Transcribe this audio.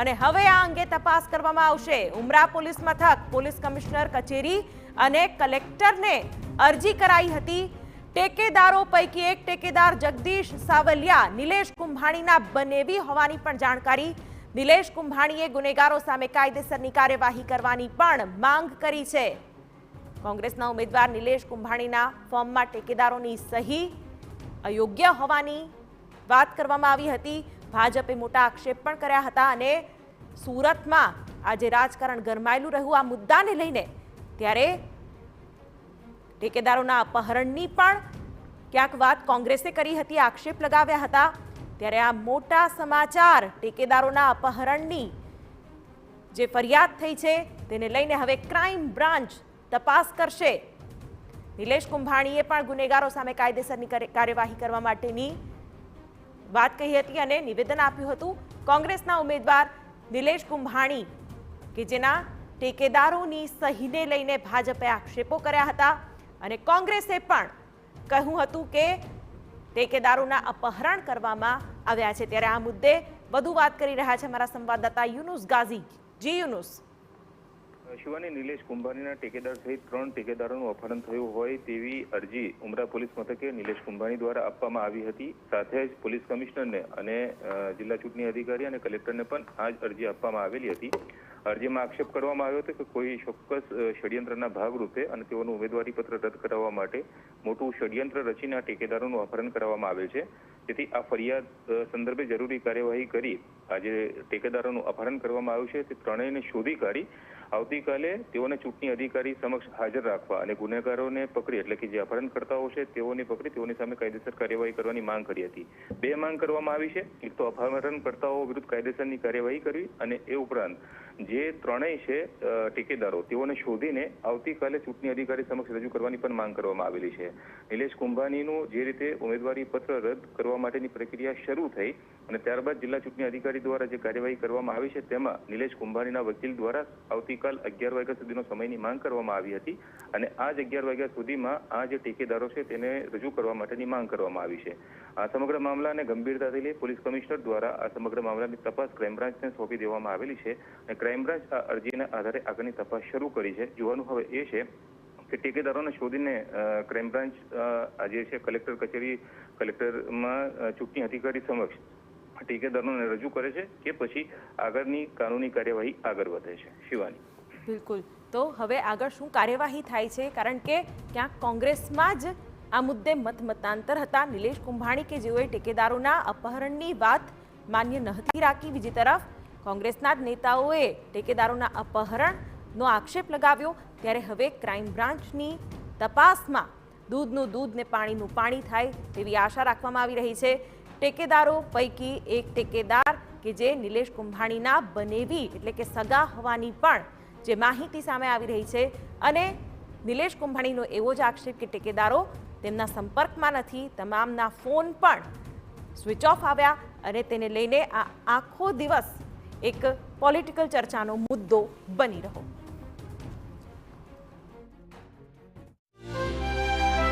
અને હવે આ અંગે તપાસ કરવામાં આવશે। ઉમરા પોલીસ મથક, પોલીસ કમિશનર કચેરી અને કલેક્ટરને અરજી કરાઈ હતી। ટેકેદારો પૈકી એક ટેકેદાર જગદીશ સાવલિયા નિલેશ કુંભાણીના બનેવી હોવાની પણ જાણકારી। નિલેશ કુંભાણીએ ગુનેગારો સામે કાયદેસરની કાર્યવાહી કરવાની પણ માંગ કરી છે। કોંગ્રેસના ઉમેદવાર નિલેશ કુંભાણીના ફોર્મમાં ટેકેદારોની સહી અયોગ્ય હોવાની વાત કરવામાં આવી હતી। ભાજપે મોટા આક્ષેપ પણ કર્યા હતા અને સુરતમાં આજે રાજકારણ ગરમાયેલું રહ્યું આ મુદ્દાને લઈને। ત્યારે ઠેકેદારોના અપહરણની પણ ક્યાંક વાત કોંગ્રેસે કરી હતી, આક્ષેપ લગાવ્યા હતા। ત્યારે આ મોટા સમાચાર ઠેકેદારોના અપહરણની જે ફરિયાદ થઈ છે તેને લઈને હવે ક્રાઇમ બ્રાન્ચ તપાસ કરશે। નિલેશ કુંભાણીએ પણ ગુનેગારો સામે કાયદેસરની કાર્યવાહી કરવા માટેની વાત કહી હતી અને નિવેદન આપ્યું હતું। કોંગ્રેસના ઉમેદવાર નિલેશ કુંભાણી કે જેના ઠેકેદારોની સહીને લઈને ભાજપે આક્ષેપો કર્યા હતા અને કોંગ્રેસે પણ કહ્યું હતું કે ઠેકેદારોના અપહરણ કરવામાં આવ્યા છે। ત્યારે આ મુદ્દે વધુ વાત કરી રહ્યા છે અમારા સંવાદદાતા યુનુસ ગાઝી। જી યુનુસ। શિવાની, નિલેશ કુંભાણીના ઠેકેદાર સહિત 3 ઠેકેદારોનું અપહરણ થયું હોય તેવી અરજી ઉમરા પોલીસ મથકે નિલેશ કુંભાણી દ્વારા આપવામાં આવી હતી। સાથે જ પોલીસ કમિશનરને અને જિલ્લા ચૂંટણી અધિકારી અને કલેક્ટરને પણ આ જ અરજી આપવામાં આવેલી હતી। અરજીમાં આક્ષેપ કરવામાં આવ્યો હતો કે કોઈ ચોક્કસ ષડયંત્રના ભાગરૂપે અને તેઓનું ઉમેદવારી પત્ર રદ કરાવવા માટે મોટું ષડયંત્ર રચીને આ ઠેકેદારોનું અપહરણ કરવામાં આવેલ છે। તેથી આ ફરિયાદ સંદર્ભે જરૂરી કાર્યવાહી કરી આજે ઠેકેદારોનું અપહરણ કરવામાં આવ્યું છે તે ત્રણેયને શોધી કાઢી આવતીકાલે તેઓને ચૂંટણી અધિકારી સમક્ષ હાજર રાખવા અને ગુનેગારોને પકડી એટલે કે જે અપહરણકર્તાઓ છે તેઓને પકડી તેઓની સામે કાયદેસર કાર્યવાહી કરવાની માંગ કરી હતી। 2 માંગ કરવામાં આવી છે। એક તો અપહરણકર્તાઓ વિરુદ્ધ કાયદેસરની કાર્યવાહી કરવી અને એ ઉપરાંત જે ત્રણેય છે ઠેકેદારો તેઓને શોધીને આવતીકાલે ચૂંટણી અધિકારી સમક્ષ રજૂ કરવાની પણ માંગ કરવામાં આવેલી છે। નિલેશ કુંભાણીનું જે રીતે ઉમેદવારી પત્ર રદ કરવા માટેની પ્રક્રિયા શરૂ થઈ અને ત્યારબાદ જિલ્લા ચૂંટણી અધિકારી દ્વારા જે કાર્યવાહી કરવામાં આવી છે તેમાં નિલેશ કુંભાણીના વકીલ દ્વારા આવતીકાલ 11 વાગ્યા સુધીનો સમયની માંગ કરવામાં આવી હતી અને આ જ 11 વાગ્યા સુધીમાં આ જે ઠેકેદારો છે તેને રજૂ કરવા માટેની માંગ કરવામાં આવી છે। આ સમગ્ર મામલાને ગંભીરતાથી લઈ પોલીસ કમિશનર દ્વારા આ સમગ્ર મામલાની તપાસ ક્રાઇમ બ્રાન્ચને સોંપી દેવામાં આવેલી છે અને ક્રાઇમ બ્રાન્ચ આ અરજીના આધારે આગળની તપાસ શરૂ કરી છે। જોવાનું હવે એ છે કે ઠેકેદારોને શોધીને ક્રાઇમ બ્રાન્ચ આજે છે કલેક્ટર કચેરી કલેક્ટરમાં ચૂંટણી અધિકારી સમક્ષ ઠેકેદારોને રજૂ કરે છે કે પછી આગળની કાનૂની કાર્યવાહી આગળ વધે છે। શિવાની। બિલકુલ, તો હવે આગળ શું કાર્યવાહી થાય છે? કારણ કે ક્યાંક કોંગ્રેસમાં જ આ મુદ્દે મતાંતર હતા। નિલેશ કુંભાણી કે જેઓએ ઠેકેદારોના અપહરણની વાત માન્ય નહોતી રાખી, બીજી તરફ કોંગ્રેસના જ નેતાઓએ ઠેકેદારોના અપહરણનો આક્ષેપ લગાવ્યો। ત્યારે હવે ક્રાઇમ બ્રાન્ચની તપાસમાં દૂધનું દૂધ ને પાણીનું પાણી થાય તેવી આશા રાખવામાં આવી રહી છે। ઠેકેદારો પૈકી એક ઠેકેદાર કે જે નિલેશ કુંભાણીના બનેવી એટલે કે સગા હોવાની પણ જે માહિતી સામે આવી રહી છે અને નિલેશ કુંભાણીનો એવો જ આક્ષેપ કે ઠેકેદારો તેમના સંપર્કમાં નથી, તમામના ફોન પણ સ્વિચ ઓફ આવ્યા અને તેને લઈને આ આખો દિવસ એક પોલિટિકલ ચર્ચાનો મુદ્દો બની રહ્યો।